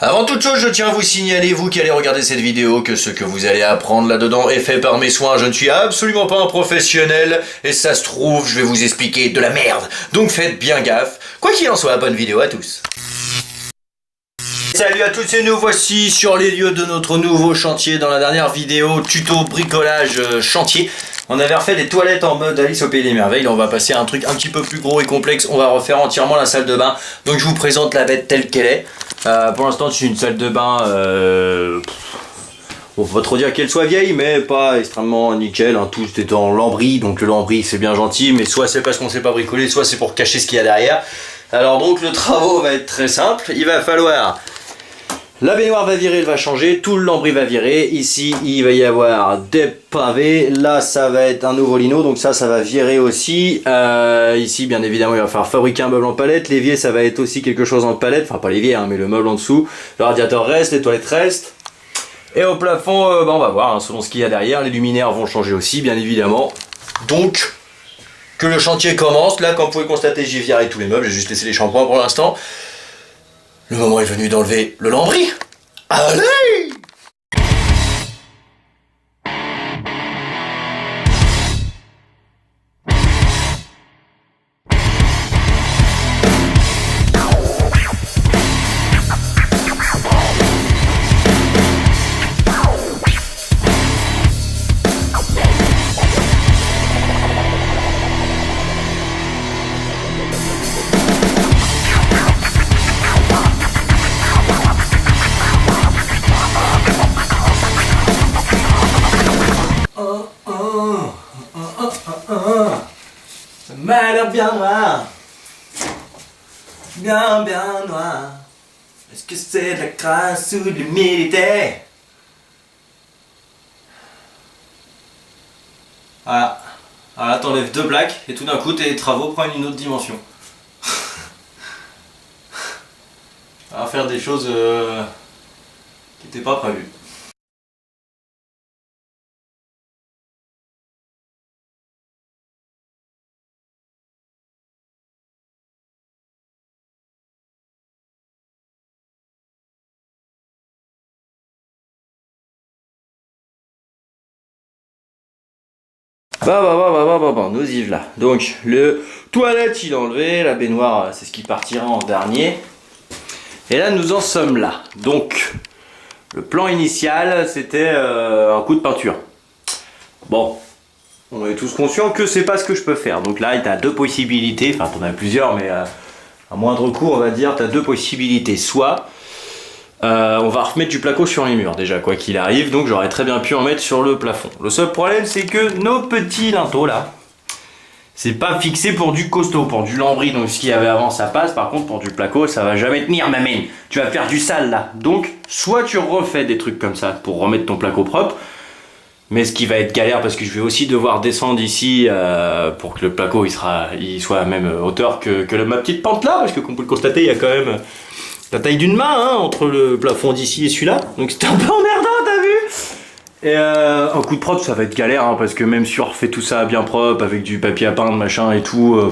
Avant toute chose, je tiens à vous signaler, vous qui allez regarder cette vidéo, que ce que vous allez apprendre là-dedans est fait par mes soins. Je ne suis absolument pas un professionnel, et ça se trouve, je vais vous expliquer de la merde. Donc faites bien gaffe. Quoi qu'il en soit, bonne vidéo à tous. Salut à tous et nous voici sur les lieux de notre nouveau chantier. Dans la dernière vidéo tuto bricolage chantier, on avait refait des toilettes en mode Alice au Pays des Merveilles. Là on va passer à un truc un petit peu plus gros et complexe. On va refaire entièrement la salle de bain. Donc je vous présente la bête telle qu'elle est. Pour l'instant c'est une salle de bain on va pas trop dire qu'elle soit vieille, mais pas extrêmement nickel, hein. Tout est en lambris, donc le lambris c'est bien gentil, mais soit c'est parce qu'on sait pas bricoler, soit c'est pour cacher ce qu'il y a derrière. Alors donc le travaux va être très simple. Il va falloir... La baignoire va virer, elle va changer, tout le lambris va virer. Ici, il va y avoir des pavés. Là, ça va être un nouveau lino, donc ça va virer aussi. Ici, bien évidemment, il va falloir fabriquer un meuble en palette. L'évier, ça va être aussi quelque chose en palette. Enfin, pas l'évier, hein, mais le meuble en dessous. Le radiateur reste, les toilettes restent. Et au plafond, on va voir, hein, selon ce qu'il y a derrière. Les luminaires vont changer aussi, bien évidemment. Donc, que le chantier commence. Là, comme vous pouvez constater, j'ai viré tous les meubles. J'ai juste laissé les shampoings pour l'instant. Le moment est venu d'enlever le lambris. Allez! Ça m'a l'air bien noir. Bien noir. Est-ce que c'est de la crasse ou de l'humidité? Voilà. Alors là t'enlèves deux plaques et tout d'un coup tes travaux prennent une autre dimension. On va faire des choses qui n'étaient pas prévues. Nous y voilà. Donc le toilette il est enlevé, la baignoire c'est ce qui partira en dernier. Et là nous en sommes là. Donc le plan initial c'était un coup de peinture. Bon, on est tous conscients que c'est pas ce que je peux faire. Donc là tu as deux possibilités, enfin t'en as plusieurs mais à moindre coût on va dire, tu as deux possibilités. Soit on va remettre du placo sur les murs déjà quoi qu'il arrive, donc j'aurais très bien pu en mettre sur le plafond. Le seul problème c'est que nos petits linteaux là, c'est pas fixé pour du costaud, pour du lambris, donc ce qu'il y avait avant ça passe, par contre pour du placo ça va jamais tenir ma main, tu vas faire du sale là. Donc soit tu refais des trucs comme ça pour remettre ton placo propre, mais ce qui va être galère parce que je vais aussi devoir descendre ici pour que le placo il soit à la même hauteur que ma petite pente là, parce que comme vous le constatez il y a quand même la taille d'une main hein, entre le plafond d'ici et celui-là, donc c'était un peu emmerdant, t'as vu? Et un coup de propre ça va être galère hein, parce que même si on refait tout ça bien propre avec du papier à peindre machin et tout, va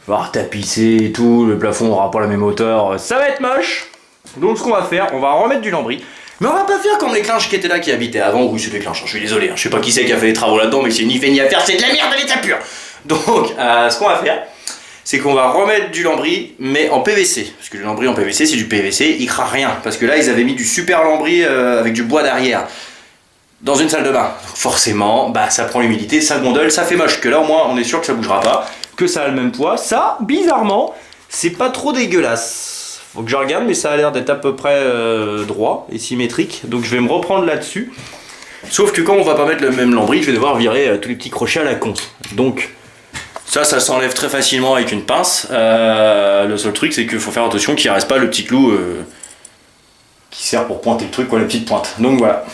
falloir tapisser et tout, le plafond aura pas la même hauteur, ça va être moche. Donc ce qu'on va faire, on va remettre du lambris, mais on va pas faire comme les clinches qui étaient là, qui habitaient avant. Oui c'est des clinches, je suis désolé, hein. Je sais pas qui c'est qui a fait les travaux là-dedans, mais c'est ni fait ni à faire, c'est de la merde à l'état pur. Donc ce qu'on va faire, c'est qu'on va remettre du lambris, mais en PVC. Parce que le lambris en PVC, c'est du PVC, il craint rien. Parce que là, ils avaient mis du super lambris avec du bois derrière, dans une salle de bain. Donc forcément, bah, ça prend l'humidité, ça gondole, ça fait moche. Que là, au moins, on est sûr que ça bougera pas, que ça a le même poids. Ça, bizarrement, c'est pas trop dégueulasse. Faut que je regarde, mais ça a l'air d'être à peu près droit et symétrique. Donc je vais me reprendre là-dessus. Sauf que quand on va pas mettre le même lambris, je vais devoir virer tous les petits crochets à la con. Donc... ça s'enlève très facilement avec une pince. Le seul truc, c'est qu'il faut faire attention qu'il ne reste pas le petit clou qui sert pour pointer le truc, quoi, la petite pointe. Donc voilà.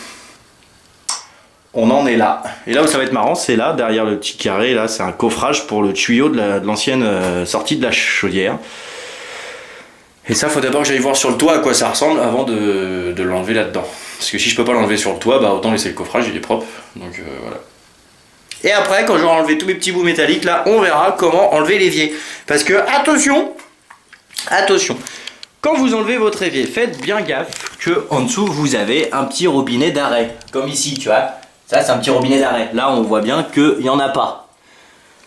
On en est là. Et là où ça va être marrant, c'est là, derrière le petit carré, là, c'est un coffrage pour le tuyau de l'ancienne sortie de la chaudière. Et ça, faut d'abord que j'aille voir sur le toit à quoi ça ressemble avant de l'enlever là-dedans. Parce que si je peux pas l'enlever sur le toit, bah autant laisser le coffrage, il est propre. Donc voilà. Et après, quand j'aurai enlevé tous mes petits bouts métalliques, là, on verra comment enlever l'évier. Parce que, attention, quand vous enlevez votre évier, faites bien gaffe que en dessous vous avez un petit robinet d'arrêt. Comme ici, tu vois. Ça, c'est un petit robinet d'arrêt. Là, on voit bien qu'il n'y en a pas.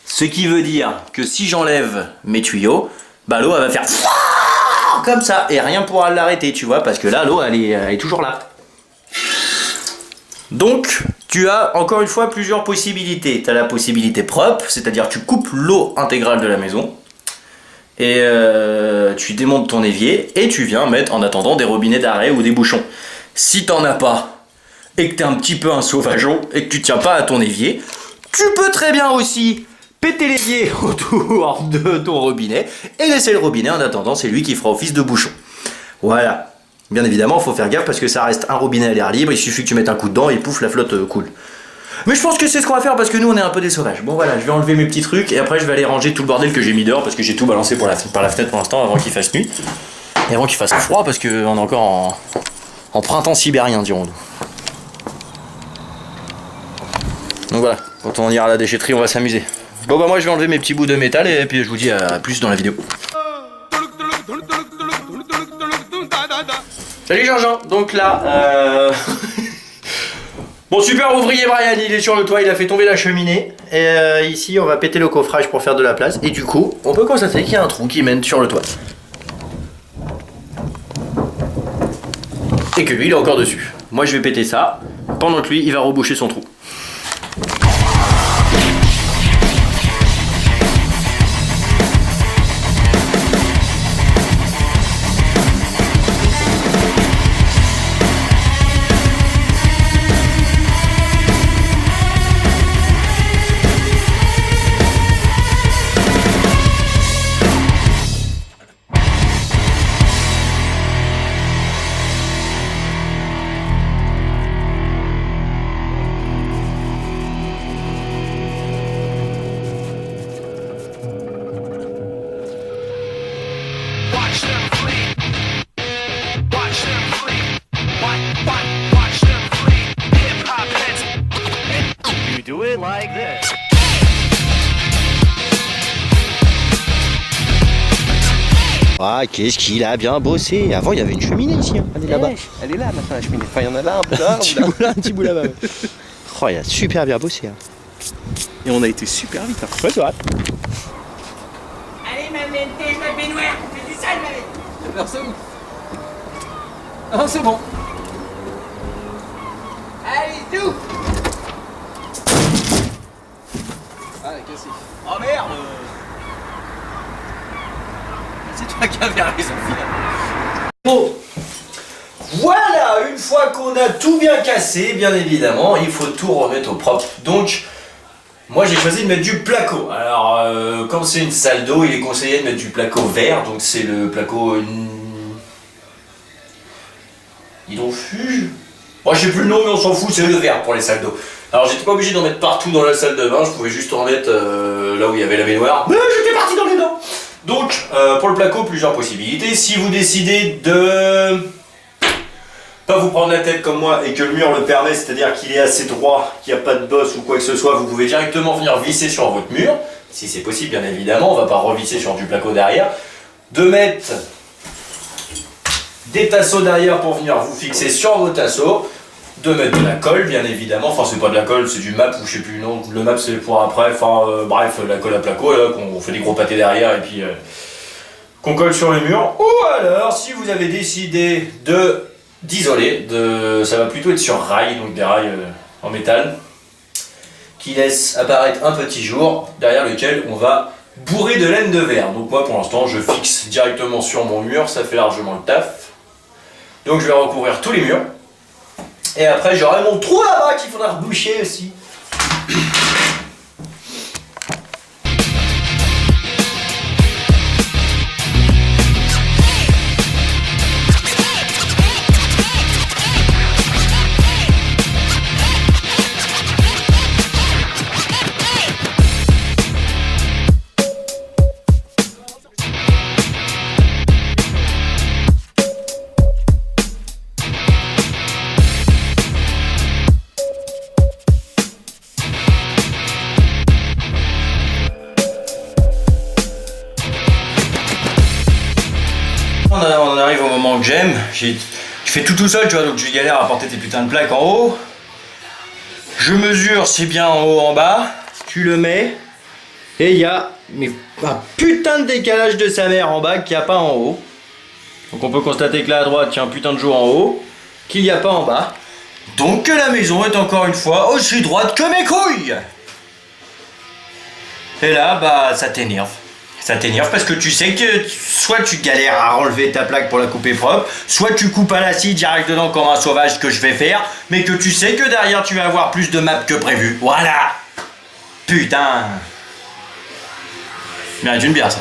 Ce qui veut dire que si j'enlève mes tuyaux, bah l'eau, elle va faire comme ça. Et rien pourra l'arrêter, tu vois, parce que là, l'eau, elle est toujours là. Donc, tu as encore une fois plusieurs possibilités. Tu as la possibilité propre, c'est-à-dire tu coupes l'eau intégrale de la maison. Et tu démontes ton évier et tu viens mettre en attendant des robinets d'arrêt ou des bouchons. Si t'en as pas et que t'es un petit peu un sauvageon et que tu tiens pas à ton évier, tu peux très bien aussi péter l'évier autour de ton robinet et laisser le robinet en attendant, c'est lui qui fera office de bouchon. Voilà. Bien évidemment, il faut faire gaffe parce que ça reste un robinet à l'air libre, il suffit que tu mettes un coup dedans et pouf, la flotte coule. Mais je pense que c'est ce qu'on va faire parce que nous on est un peu des sauvages. Bon voilà, je vais enlever mes petits trucs et après je vais aller ranger tout le bordel que j'ai mis dehors parce que j'ai tout balancé par la fenêtre pour l'instant avant qu'il fasse nuit. Et avant qu'il fasse froid parce qu'on est encore en printemps sibérien, dirons-nous. Donc voilà, quand on ira à la déchetterie on va s'amuser. Bon bah moi je vais enlever mes petits bouts de métal et puis je vous dis à plus dans la vidéo. Salut Jean-Jean, donc là bon super ouvrier Brian, il est sur le toit, il a fait tomber la cheminée. Et ici on va péter le coffrage pour faire de la place. Et du coup on peut constater qu'il y a un trou qui mène sur le toit. Et que lui il est encore dessus. Moi je vais péter ça, pendant que lui il va reboucher son trou. Do it like this. Ah, qu'est-ce qu'il a bien bossé. Avant, il y avait une cheminée ici. Hein. Elle est là-bas. Elle est là maintenant la cheminée. Enfin, il y en a là, un peu là, un petit bout là, un petit bout là-bas. Oh, il a super bien bossé. Hein. Et on a été super vite. Hein. Ouais, c'est vrai. Allez, ma baignoire, fais du sale, ma bête. Personne. Ah, c'est bon. Allez, tout. Ah, elle est cassée. Oh merde. C'est toi qui avais raison, finalement. Bon, voilà, une fois qu'on a tout bien cassé, bien évidemment, il faut tout remettre au propre. Donc, moi j'ai choisi de mettre du placo. Alors, comme c'est une salle d'eau, il est conseillé de mettre du placo vert. Donc c'est le placo hydrofuge. Moi je sais plus le nom, mais on s'en fout, c'est le vert pour les salles d'eau. Alors j'étais pas obligé d'en mettre partout dans la salle de bain, je pouvais juste en mettre là où il y avait la baignoire. Mais j'étais parti dans les dents. Donc pour le placo, plusieurs possibilités. Si vous décidez de pas vous prendre la tête comme moi et que le mur le permet, c'est-à-dire qu'il est assez droit, qu'il n'y a pas de bosse ou quoi que ce soit, vous pouvez directement venir visser sur votre mur. Si c'est possible, bien évidemment, on va pas revisser sur du placo derrière. De mettre des tasseaux derrière pour venir vous fixer sur vos tasseaux. De mettre de la colle, bien évidemment, enfin c'est pas de la colle, c'est du map ou je sais plus, non, le map c'est pour après, enfin bref, la colle à placo, là, qu'on fait des gros pâtés derrière et puis qu'on colle sur le mur. Ou alors, si vous avez décidé d'isoler, ça va plutôt être sur rail, donc des rails en métal, qui laissent apparaître un petit jour, derrière lequel on va bourrer de laine de verre. Donc moi pour l'instant je fixe directement sur mon mur, ça fait largement le taf. Donc je vais recouvrir tous les murs. Et après j'aurai mon trou là-bas qu'il faudra reboucher aussi. j'aime. Je fais tout seul, tu vois, donc je galère à porter tes putains de plaques en haut. Je mesure si bien en haut, en bas. Tu le mets. Et il y a un putain de décalage de sa mère en bas qu'il n'y a pas en haut. Donc on peut constater que là à droite, il y a un putain de jour en haut, qu'il n'y a pas en bas. Donc que la maison est encore une fois aussi droite que mes couilles. Et là, bah ça t'énerve. Ça t'énerve parce que tu sais que soit tu galères à enlever ta plaque pour la couper propre, soit tu coupes à la scie direct dedans comme un sauvage, ce que je vais faire, mais que tu sais que derrière tu vas avoir plus de maps que prévu. Voilà. Putain. Mérite une bière ça.